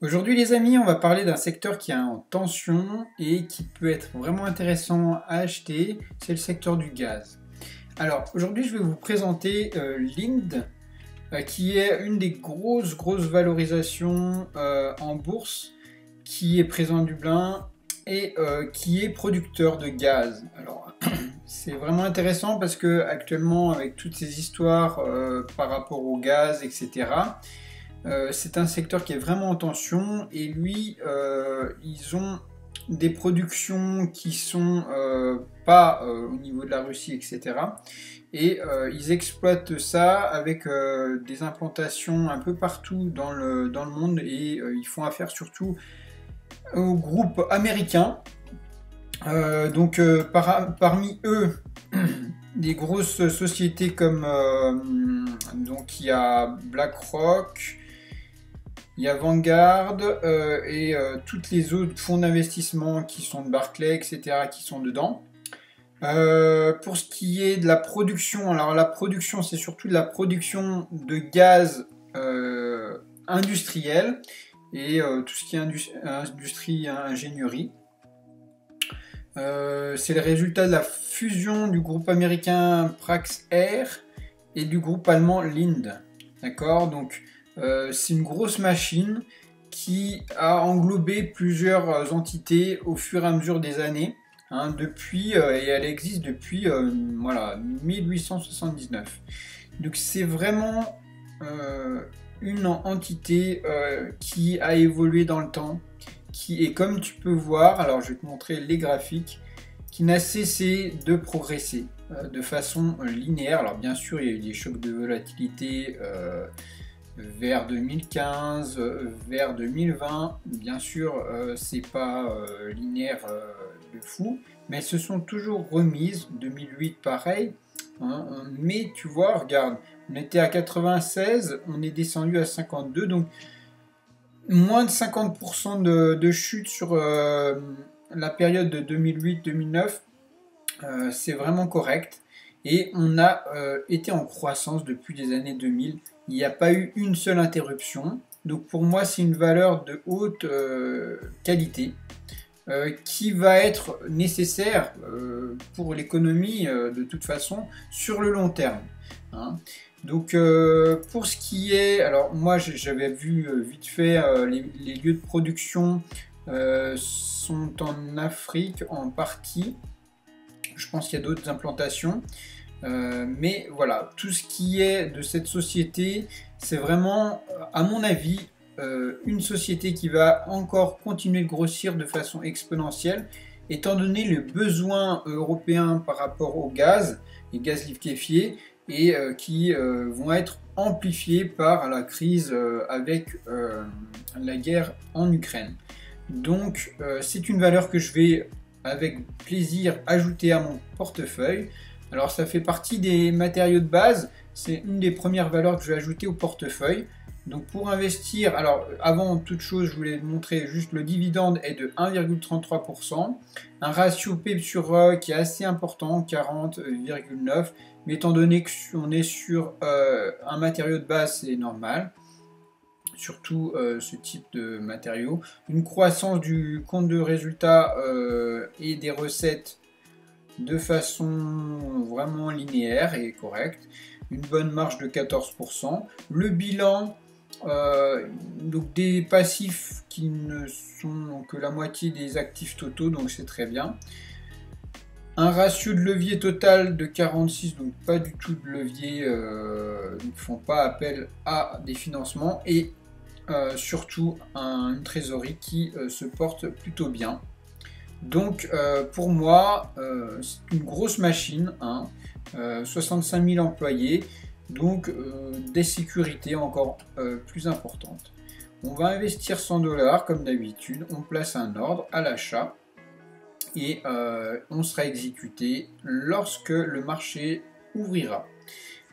Aujourd'hui les amis, on va parler d'un secteur qui est en tension et qui peut être vraiment intéressant à acheter, c'est le secteur du gaz. Alors aujourd'hui je vais vous présenter Lind, qui est une des grosses valorisations en bourse, qui est présent à Dublin et qui est producteur de gaz. Alors c'est vraiment intéressant parce que actuellement avec toutes ces histoires par rapport au gaz, etc., c'est un secteur qui est vraiment en tension et lui, ils ont des productions qui sont pas au niveau de la Russie, etc. Et ils exploitent ça avec des implantations un peu partout dans le monde et ils font affaire surtout aux groupes américains. Parmi eux, des grosses sociétés comme donc il y a BlackRock, il y a Vanguard et toutes les autres fonds d'investissement qui sont de Barclays, etc., qui sont dedans. Pour ce qui est de la production, alors la production, c'est surtout de la production de gaz industriel et tout ce qui est industrie, ingénierie. C'est le résultat de la fusion du groupe américain Praxair et du groupe allemand Linde. D'accord, donc c'est une grosse machine qui a englobé plusieurs entités au fur et à mesure des années, hein, et elle existe depuis voilà, 1879. Donc c'est vraiment une entité qui a évolué dans le temps, qui est, comme tu peux voir, alors je vais te montrer les graphiques, qui n'a cessé de progresser de façon linéaire. Alors bien sûr, il y a eu des chocs de volatilité vers 2015, vers 2020. Bien sûr, c'est pas linéaire de fou, mais elles se sont toujours remises. 2008, pareil. Hein, mais tu vois, regarde, on était à 96, on est descendu à 52, donc moins de 50% de chute sur la période de 2008-2009, c'est vraiment correct. Et on a été en croissance depuis les années 2000. Il n'y a pas eu une seule interruption. Donc pour moi, c'est une valeur de haute qualité qui va être nécessaire pour l'économie de toute façon sur le long terme. Hein. Donc pour ce qui est, alors moi j'avais vu vite fait les lieux de production sont en Afrique en partie. Je pense qu'il y a d'autres implantations. Mais voilà, tout ce qui est de cette société, c'est vraiment, à mon avis, une société qui va encore continuer de grossir de façon exponentielle, étant donné le besoin européen par rapport au gaz, les gaz liquéfiés, et qui vont être amplifiés par la crise avec la guerre en Ukraine. Donc c'est une valeur que je vais avec plaisir ajouter à mon portefeuille. Alors ça fait partie des matériaux de base, c'est une des premières valeurs que je vais ajouter au portefeuille. Donc pour investir, alors avant toute chose, je voulais montrer juste le dividende est de 1,33%, un ratio P sur E qui est assez important, 40,9, mais étant donné qu'on est sur un matériau de base, c'est normal. Surtout ce type de matériaux. Une croissance du compte de résultats et des recettes de façon vraiment linéaire et correcte. Une bonne marge de 14%. Le bilan, donc des passifs qui ne sont que la moitié des actifs totaux, donc c'est très bien. Un ratio de levier total de 46, donc pas du tout de levier, ils ne font pas appel à des financements. Et surtout une trésorerie qui se porte plutôt bien. Donc pour moi, c'est une grosse machine, hein, 65 000 employés, donc des sécurités encore plus importantes. On va investir 100 $ comme d'habitude, on place un ordre à l'achat et on sera exécuté lorsque le marché ouvrira.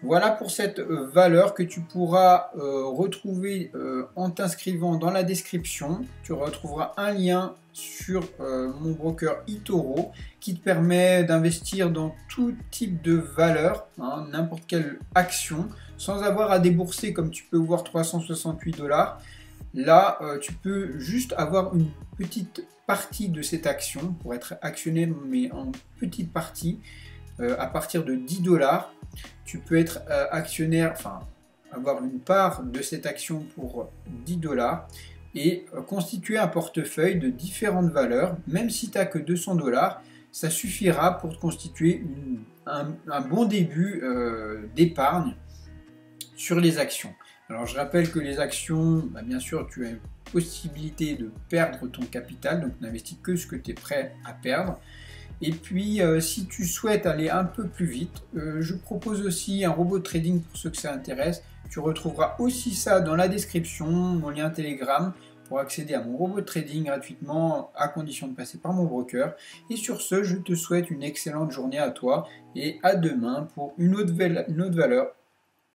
Voilà pour cette valeur que tu pourras retrouver en t'inscrivant dans la description. Tu retrouveras un lien sur mon broker eToro qui te permet d'investir dans tout type de valeur, hein, n'importe quelle action, sans avoir à débourser, comme tu peux voir, 368 $. Là, tu peux juste avoir une petite partie de cette action pour être actionnaire, mais en petite partie, à partir de 10 $. Tu peux être actionnaire, enfin, avoir une part de cette action pour 10 $ et constituer un portefeuille de différentes valeurs. Même si tu n'as que 200 $, ça suffira pour te constituer un bon début d'épargne sur les actions. Alors je rappelle que les actions, bien sûr, tu as une possibilité de perdre ton capital, donc n'investis que ce que tu es prêt à perdre. Et puis, si tu souhaites aller un peu plus vite, je propose aussi un robot de trading pour ceux que ça intéresse. Tu retrouveras aussi ça dans la description, mon lien Telegram, pour accéder à mon robot de trading gratuitement, à condition de passer par mon broker. Et sur ce, je te souhaite une excellente journée à toi et à demain pour une autre valeur